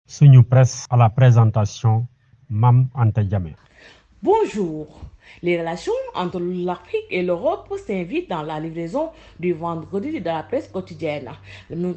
Suñu Presse à la présentation, Mam Anta Diamé. Bonjour. Les relations entre l'Afrique et l'Europe s'invitent dans la livraison du vendredi de la presse quotidienne.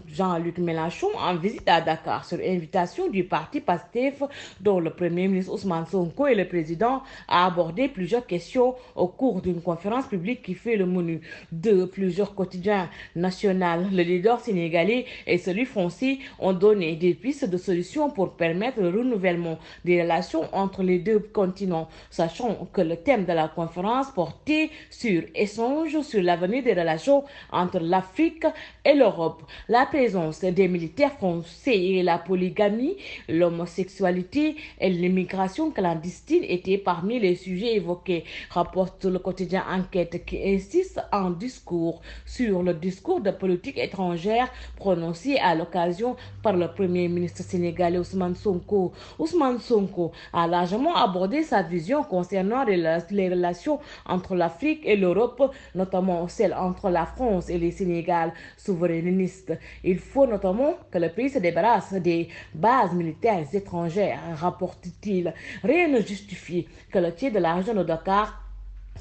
Jean-Luc Mélenchon en visite à Dakar sur invitation du parti PASTEF dont le Premier ministre Ousmane Sonko et le président a abordé plusieurs questions au cours d'une conférence publique qui fait le menu de plusieurs quotidiens nationaux. Le leader sénégalais et celui français ont donné des pistes de solutions pour permettre le renouvellement des relations entre les deux continents, sachant que le thème de la conférence portait sur échange sur l'avenir des relations entre l'Afrique et l'Europe, la présence des militaires français et la polygamie, l'homosexualité et l'immigration clandestine étaient parmi les sujets évoqués, rapporte le quotidien Enquête qui insiste en discours sur le discours de politique étrangère prononcé à l'occasion par le Premier ministre sénégalais Ousmane Sonko. Ousmane Sonko a largement abordé sa vision concernant les relations entre l'Afrique et l'Europe, notamment celle entre la France et le Sénégal souverainistes. Il faut notamment que le pays se débarrasse des bases militaires étrangères, rapporte-t-il. Rien ne justifie que le tiers de l'argent de Dakar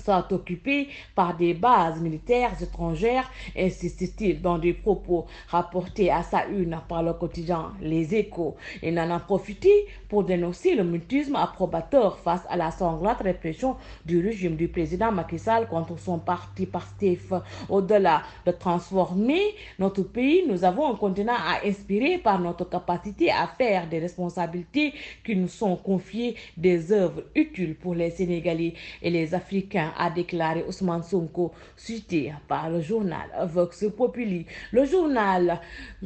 soit occupé par des bases militaires étrangères, insiste-t-il dans des propos rapportés à sa une par le quotidien Les Échos. Il en a profité pour dénoncer le mutisme approbateur face à la sanglante répression du régime du président Macky Sall contre son parti PASTEF. Au-delà de transformer notre pays, nous avons un continent à inspirer par notre capacité à faire des responsabilités qui nous sont confiées des œuvres utiles pour les Sénégalais et les Africains, a déclaré Ousmane Sonko, cité par le journal Vox Populi. Le journal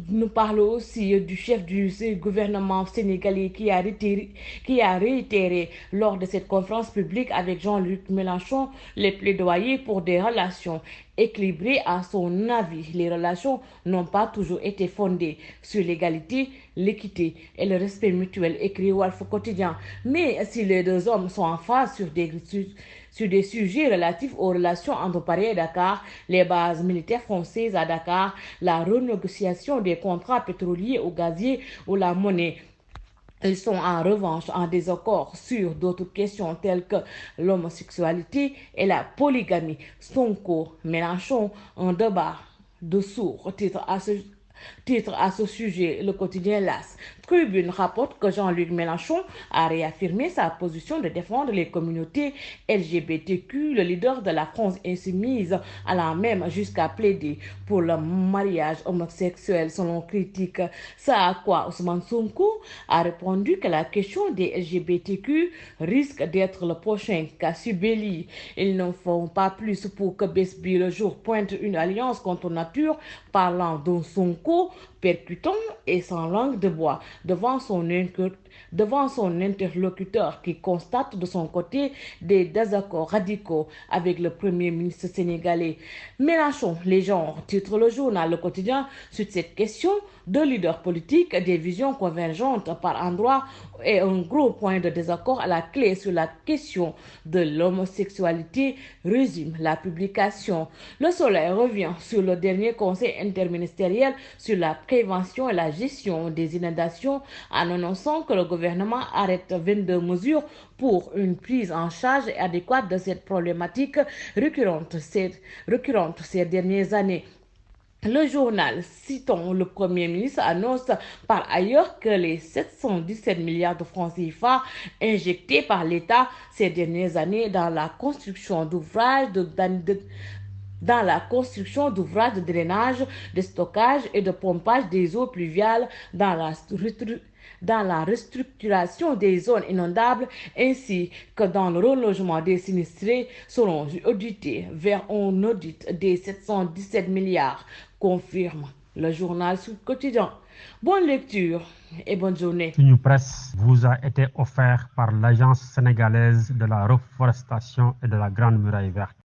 nous parle aussi du chef du gouvernement sénégalais qui a réitéré lors de cette conférence publique avec Jean-Luc Mélenchon les plaidoyers pour des relations équilibrées. À son avis, les relations n'ont pas toujours été fondées sur l'égalité, l'équité et le respect mutuel, écrit Walf Quotidien. Mais si les deux hommes sont en phase sur des sujets relatifs aux relations entre Paris et Dakar, les bases militaires françaises à Dakar, la renégociation des contrats pétroliers ou gaziers ou la monnaie. Ils sont en revanche en désaccord sur d'autres questions telles que l'homosexualité et la polygamie. Sonko, Mélenchon, un débat de sourds, titre à ce sujet le quotidien LAS. Tribune rapporte que Jean-Luc Mélenchon a réaffirmé sa position de défendre les communautés LGBTQ. Le leader de la France insoumise allant même jusqu'à plaider pour le mariage homosexuel selon critique. C'est à quoi Ousmane Sonko a répondu que la question des LGBTQ risque d'être le prochain Cassubelli. Ils ne font pas plus pour que Besbi le jour pointe une alliance contre nature, parlant d'un Sonko percutant et sans langue de bois devant son interlocuteur qui constate de son côté des désaccords radicaux avec le Premier ministre sénégalais. Mélenchon, les genres, titre le journal Le Quotidien sur cette question de leaders politiques, des visions convergentes par endroits et un gros point de désaccord à la clé sur la question de l'homosexualité, résume la publication. Le Soleil revient sur le dernier conseil interministériel sur la prévention et la gestion des inondations en annonçant que le gouvernement arrête 22 mesures pour une prise en charge adéquate de cette problématique récurrente ces dernières années. Le journal, citant le Premier ministre, annonce par ailleurs que les 717 milliards de francs CFA injectés par l'État ces dernières années dans la construction d'ouvrages de drainage, de stockage et de pompage des eaux pluviales, dans la restructuration des zones inondables ainsi que dans le relogement des sinistrés seront audités vers un audit des 717 milliards, confirme le journal Sud Quotidien. Bonne lecture et bonne journée. Suñu Presse vous a été offert par l'Agence sénégalaise de la reforestation et de la Grande Muraille Verte.